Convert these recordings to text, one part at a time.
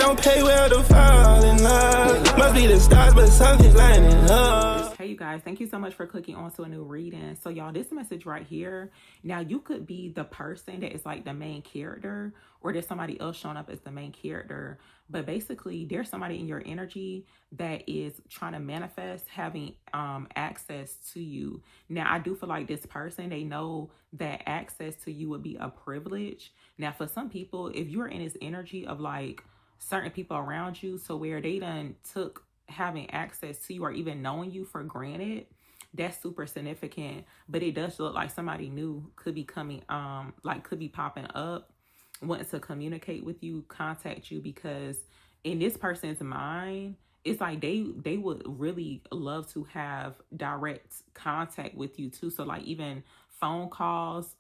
don't pay well to fall in love. Must be the stars, but something's lining up. Hey you guys, thank you so much for clicking onto a new reading. So y'all, this message right here, now you could be the person that is like the main character, or there's somebody else showing up as the main character. But basically there's somebody in your energy that is trying to manifest having access to you. Now I do feel like this person, they know that access to you would be a privilege. Now for some people, if you're in this energy of like certain people around you, so where they done took having access to you or even knowing you for granted, that's super significant. But it does look like somebody new could be coming, like could be popping up, wanting to communicate with you, contact you, because in this person's mind, it's like they would really love to have direct contact with you too. So like even phone calls,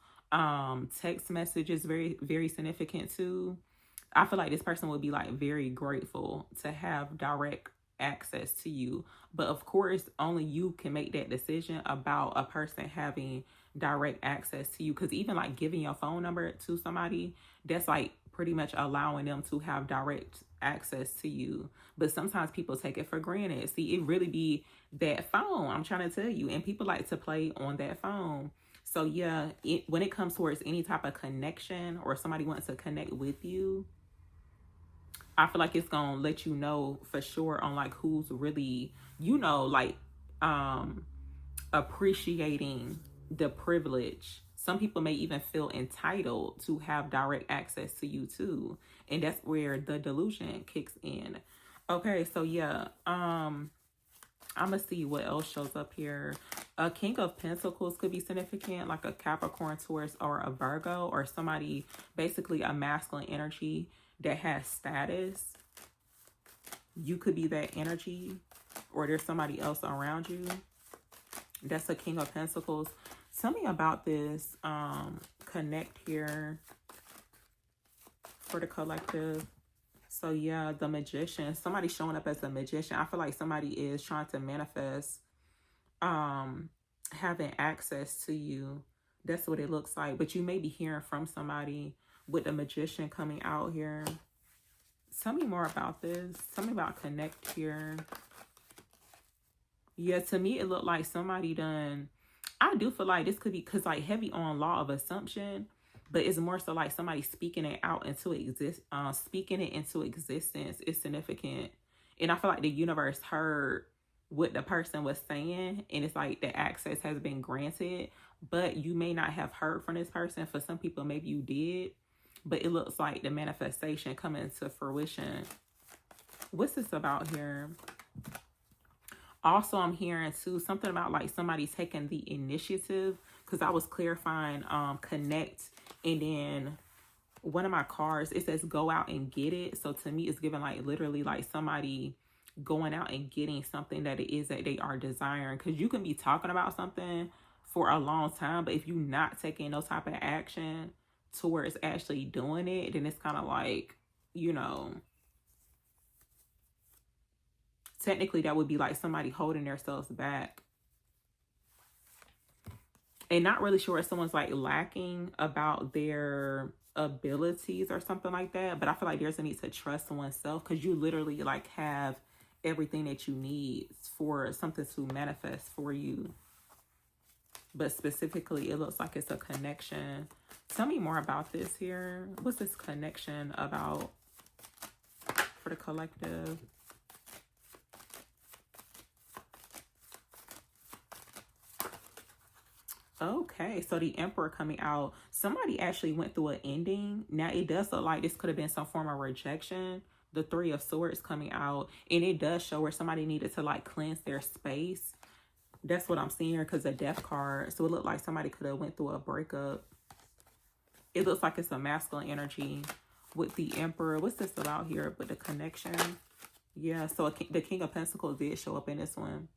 text messages, very, very significant too. I feel like this person would be like very grateful to have direct access to you. But of course, only you can make that decision about a person having direct access to you. Because even like giving your phone number to somebody, that's like pretty much allowing them to have direct access to you. But sometimes people take it for granted. See, it really be that phone, I'm trying to tell you, and people like to play on that phone. So yeah, when it comes towards any type of connection or somebody wants to connect with you, I feel like it's gonna let you know for sure on like who's really, you know, like appreciating the privilege. Some people may even feel entitled to have direct access to you too. And that's where the delusion kicks in. Okay, so yeah, I'm gonna see what else shows up here. A King of Pentacles could be significant, like a Capricorn, Taurus, or a Virgo, or somebody, basically a masculine energy that has status. You could be that energy, or there's somebody else around you. That's a King of Pentacles. Tell me about this connect here for the collective. So yeah, the Magician. Somebody showing up as the Magician. I feel like somebody is trying to manifest having access to you. That's what it looks like. But you may be hearing from somebody with the Magician coming out here. Tell me more about this. Tell me about connect here. Yeah, to me, it looked like somebody done. I do feel like this could be, because like heavy on law of assumption, but it's more so like somebody speaking it out into speaking it into existence is significant. And I feel like the universe heard what the person was saying, and it's like the access has been granted, but you may not have heard from this person. For some people, maybe you did, but it looks like the manifestation coming to fruition. What's this about here? Also, I'm hearing too something about like somebody taking the initiative, because I was clarifying connect, and then one of my cards, it says go out and get it. So to me, it's giving like literally like somebody going out and getting something that it is that they are desiring. Because you can be talking about something for a long time, but if you're not taking no type of action towards actually doing it, then it's kind of like, you know, technically that would be like somebody holding themselves back. And not really sure if someone's like lacking about their abilities or something like that. But I feel like there's a need to trust oneself, because you literally like have everything that you need for something to manifest for you. But specifically, it looks like it's a connection. Tell me more about this here. What's this connection about for the collective? Okay, so the Emperor coming out. Somebody actually went through an ending. Now, it does look like this could have been some form of rejection. The Three of Swords coming out. And it does show where somebody needed to like cleanse their space. That's what I'm seeing here, because of Death card. So it looked like somebody could have went through a breakup. It looks like it's a masculine energy with the Emperor. What's this about here with the connection? Yeah, so the King of Pentacles did show up in this one.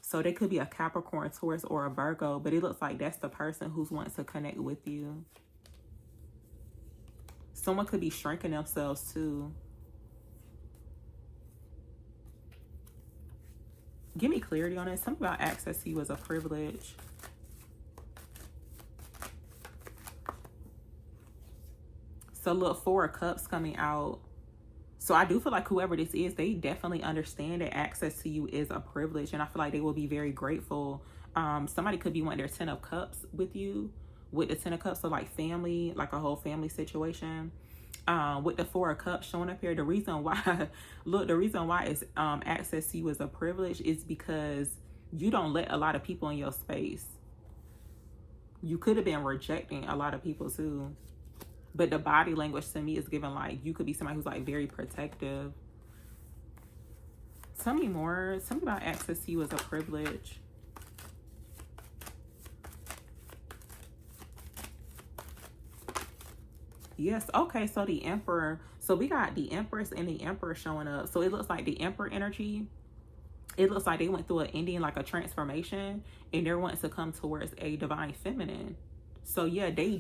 So they could be a Capricorn, Taurus, or a Virgo, but it looks like that's the person who's wanting to connect with you. Someone could be shrinking themselves too. Give me clarity on it. Something about access to you as a privilege. So look, Four of Cups coming out. So I do feel like whoever this is, they definitely understand that access to you is a privilege, and I feel like they will be very grateful. Somebody could be wanting their 10 of cups with you, with the 10 of cups, so like family, like a whole family situation. With the 4 of cups showing up here, the reason why look, the reason why it's access to you is a privilege is because you don't let a lot of people in your space. You could have been rejecting a lot of people too. But the body language to me is given like you could be somebody who's like very protective. Tell me more. Tell me about access to you as a privilege. Yes. Okay. So the Emperor. So we got the Empress and the Emperor showing up. So it looks like the Emperor energy. It looks like they went through an ending, like a transformation, and they're wanting to come towards a divine feminine. So yeah, they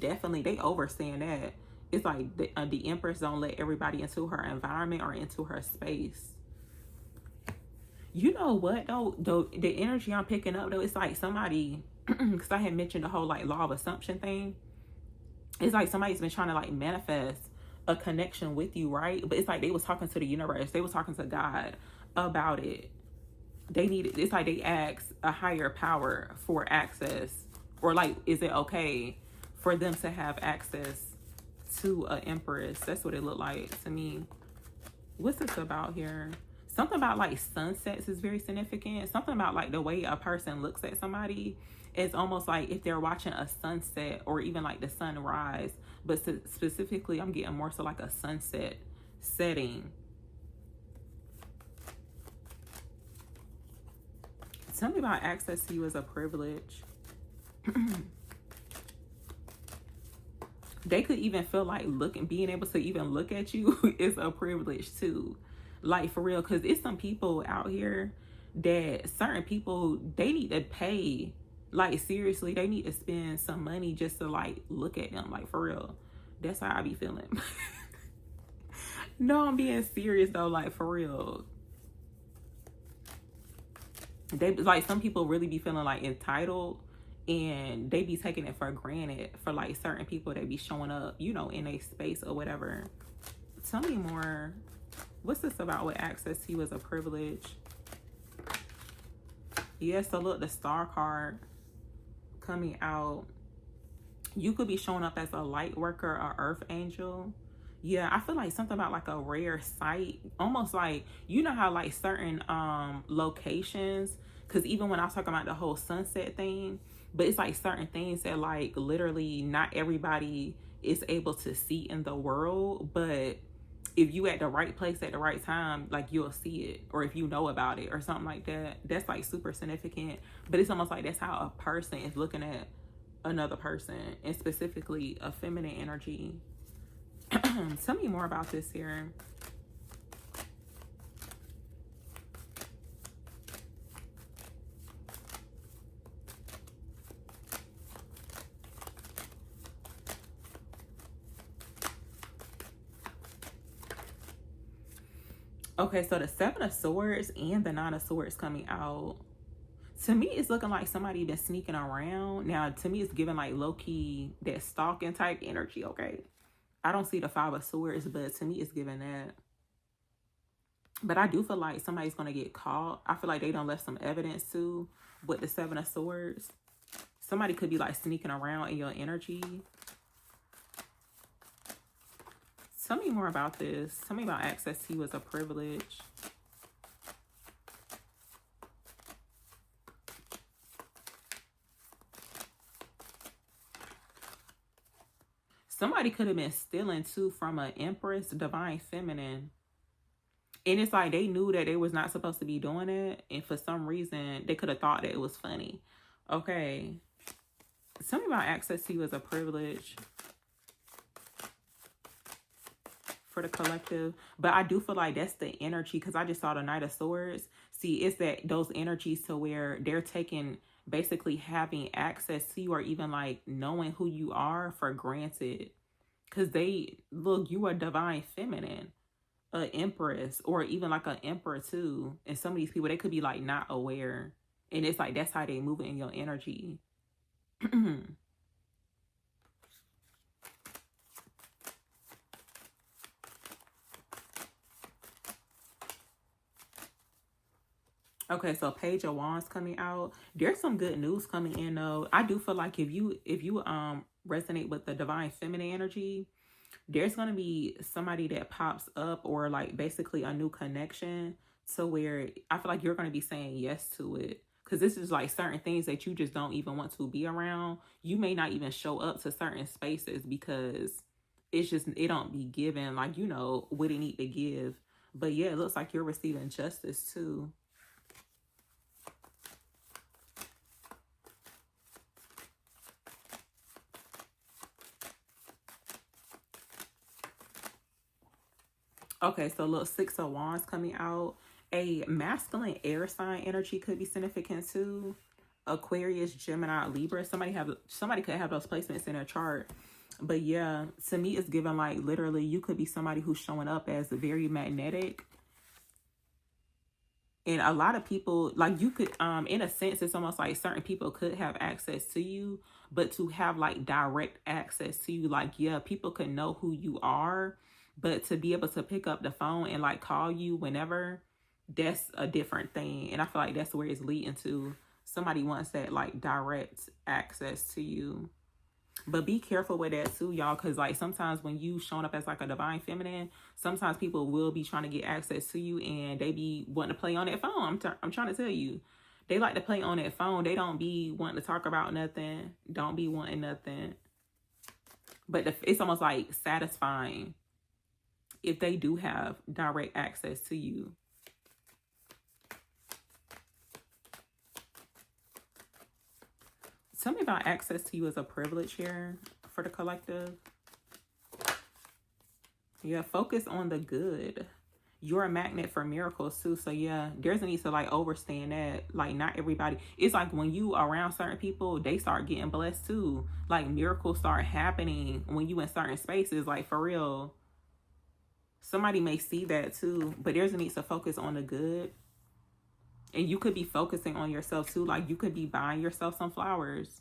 overstand that. It's like the Empress don't let everybody into her environment or into her space. You know what though? The energy I'm picking up though, it's like somebody, because I had mentioned the whole like law of assumption thing. It's like somebody's been trying to like manifest a connection with you, right? But it's like they was talking to the universe, they was talking to God about it. It's like they asked a higher power for access, or like, is it okay for them to have access to an Empress? That's what it looked like to me. What's this about here? Something about like sunsets is very significant. Something about like the way a person looks at somebody. It's almost like if they're watching a sunset or even like the sunrise, but specifically I'm getting more so like a sunset setting. Tell me about access to you as a privilege. They could even feel like being able to even look at you is a privilege too. Like for real, because it's some people out here that certain people, they need to pay. Like seriously, they need to spend some money just to like look at them. Like for real. That's how I be feeling. No, I'm being serious though, like for real. They like, some people really be feeling like entitled, and they be taking it for granted for like certain people that be showing up, you know, in a space or whatever. Tell me more. What's this about with access to you as a privilege? Yes, so look, the Star card coming out. You could be showing up as a light worker or earth angel. Yeah, I feel like something about like a rare sight, almost like, you know how like certain locations, because even when I was talking about the whole sunset thing, but it's like certain things that like literally not everybody is able to see in the world, but if you at the right place at the right time, like you'll see it, or if you know about it or something like that, that's like super significant. But it's almost like that's how a person is looking at another person, and specifically a feminine energy. Tell me more about this here. Okay, so the 7 of Swords and the 9 of Swords coming out. To me, it's looking like somebody been sneaking around. Now, to me, it's giving like low-key that stalking type energy, okay? I don't see the 5 of Swords, but to me, it's giving that. But I do feel like somebody's going to get caught. I feel like they done left some evidence too with the 7 of Swords. Somebody could be like sneaking around in your energy. Tell me more about this. Tell me about access to you as a privilege. Somebody could have been stealing too from an Empress, divine feminine. And it's like they knew that they was not supposed to be doing it. And for some reason, they could have thought that it was funny. Okay. Tell me about access to you as a privilege for the collective. But I do feel like that's the energy, because I just saw the Knight of Swords. See, it's that those energies to where they're taking, basically having access to you, or even like knowing who you are, for granted. Because they, look, you are divine feminine, an Empress, or even like an Emperor too. And some of these people, they could be like not aware. And it's like that's how they move in your energy. Okay, so Page of Wands coming out. There's some good news coming in though. I do feel like if you resonate with the divine feminine energy, there's gonna be somebody that pops up, or like basically a new connection, to where I feel like you're gonna be saying yes to it. Cause this is like certain things that you just don't even want to be around. You may not even show up to certain spaces because it's just, it don't be given like, you know, what it need to give. But yeah, it looks like you're receiving justice too. Okay, so look, Six of Wands coming out. A masculine air sign energy could be significant too. Aquarius, Gemini, Libra. Somebody could have those placements in their chart. But yeah, to me, it's given like literally you could be somebody who's showing up as very magnetic. And a lot of people, like you could, in a sense, it's almost like certain people could have access to you, but to have like direct access to you, like, yeah, people could know who you are, but to be able to pick up the phone and like call you whenever, that's a different thing. And I feel like that's where it's leading to. Somebody wants that like direct access to you. But be careful with that too, y'all, because like sometimes when you showing up as like a divine feminine, sometimes people will be trying to get access to you and they be wanting to play on that phone. I'm trying to tell you. They like to play on that phone. They don't be wanting to talk about nothing. Don't be wanting nothing. But it's almost like satisfying if they do have direct access to you. Tell me about access to you as a privilege here for the collective. Yeah, focus on the good. You're a magnet for miracles too. So yeah, there's a need to like overstand that. Like not everybody. It's like when you around certain people, they start getting blessed too. Like miracles start happening when you in certain spaces. Like for real. Somebody may see that too. But there's a need to focus on the good. And you could be focusing on yourself too. Like you could be buying yourself some flowers.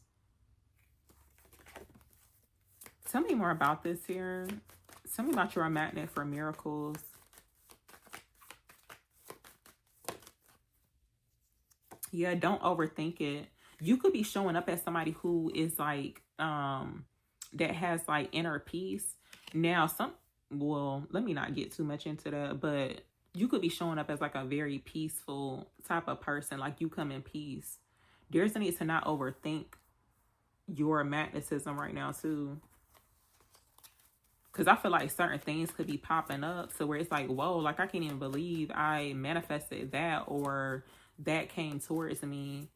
Tell me more about this here. Tell me about your magnet for miracles. Yeah, don't overthink it. You could be showing up as somebody who is like, that has like inner peace. Now, well, let me not get too much into that, but you could be showing up as like a very peaceful type of person. Like you come in peace. There's a need to not overthink your magnetism right now too. Because I feel like certain things could be popping up so where it's like, whoa, like I can't even believe I manifested that, or that came towards me.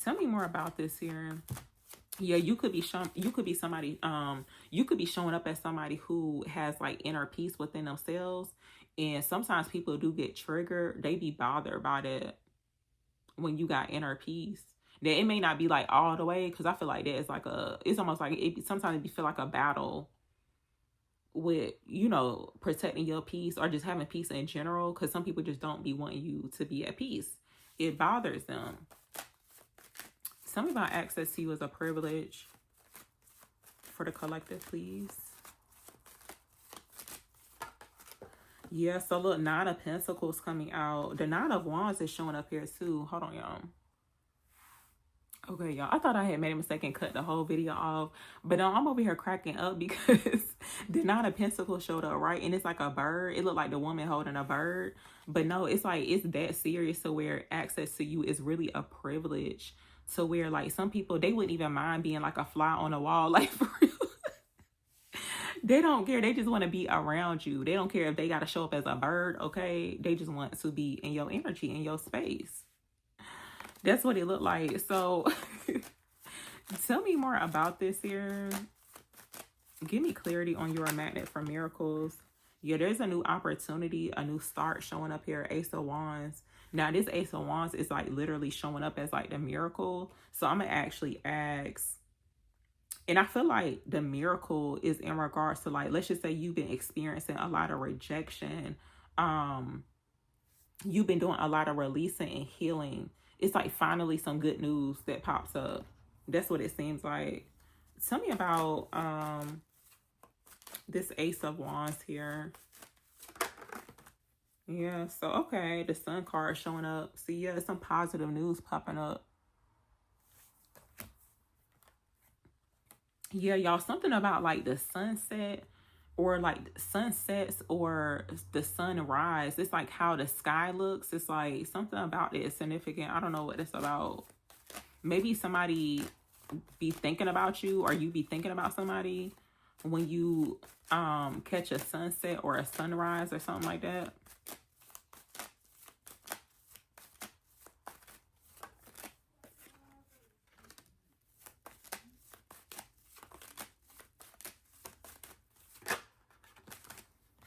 Tell me more about this here. Yeah, you could be somebody, you could be showing up as somebody who has like inner peace within themselves. And sometimes people do get triggered. They be bothered by that when you got inner peace. That it may not be like all the way, because I feel like that is like it's almost like sometimes you feel like a battle with, you know, protecting your peace or just having peace in general, because some people just don't be wanting you to be at peace. It bothers them. Tell me about access to you as a privilege for the collective, please. Yeah, so look, Nine of Pentacles coming out. The Nine of Wands is showing up here too. Hold on, y'all. Okay, y'all, I thought I had made a mistake and cut the whole video off, but I'm over here cracking up because the Nine of Pentacles showed up, right? And it's like a bird. It looked like the woman holding a bird, but no, it's like it's that serious to where access to you is really a privilege, to where like some people, they wouldn't even mind being like a fly on the wall, like for real. They don't care. They just want to be around you. They don't care if they got to show up as a bird, okay? They just want to be in your energy, in your space. That's what it looked like. So tell me more about this here. Give me clarity on your magnet for miracles. Yeah, there's a new opportunity, a new start showing up here. Ace of Wands. Now, this Ace of Wands is like literally showing up as like the miracle. So I'm going to actually ask. And I feel like the miracle is in regards to like, let's just say you've been experiencing a lot of rejection. You've been doing a lot of releasing and healing. It's like finally some good news that pops up. That's what it seems like. Tell me about this Ace of Wands here. Yeah, so okay, the sun card showing up. See, yeah, some positive news popping up. Yeah, y'all, something about like the sunset or like sunsets or the sunrise. It's like how the sky looks. It's like something about it is significant. I don't know what it's about. Maybe somebody be thinking about you, or you be thinking about somebody when you catch a sunset or a sunrise or something like that.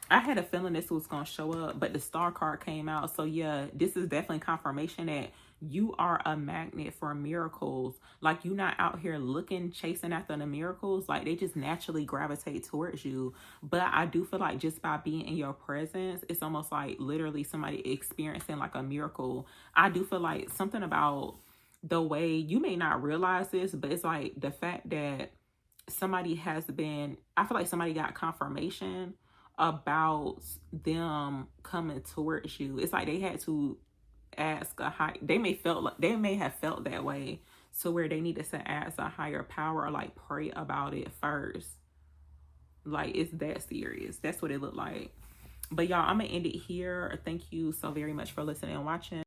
I had a feeling this was going to show up, but the star card came out. So yeah, this is definitely confirmation that you are a magnet for miracles. Like, you're not out here looking, chasing after the miracles. Like, they just naturally gravitate towards you. But I do feel like just by being in your presence, it's almost like literally somebody experiencing like a miracle. I do feel like something about the way, you may not realize this, but it's like the fact that somebody has been, I feel like somebody got confirmation about them coming towards you. It's like they had to ask a high, they may have felt that way, so where they needed to ask a higher power or like pray about it first. Like, it's that serious. That's what it looked like. But y'all, I'm gonna end it here. Thank you so very much for listening and watching.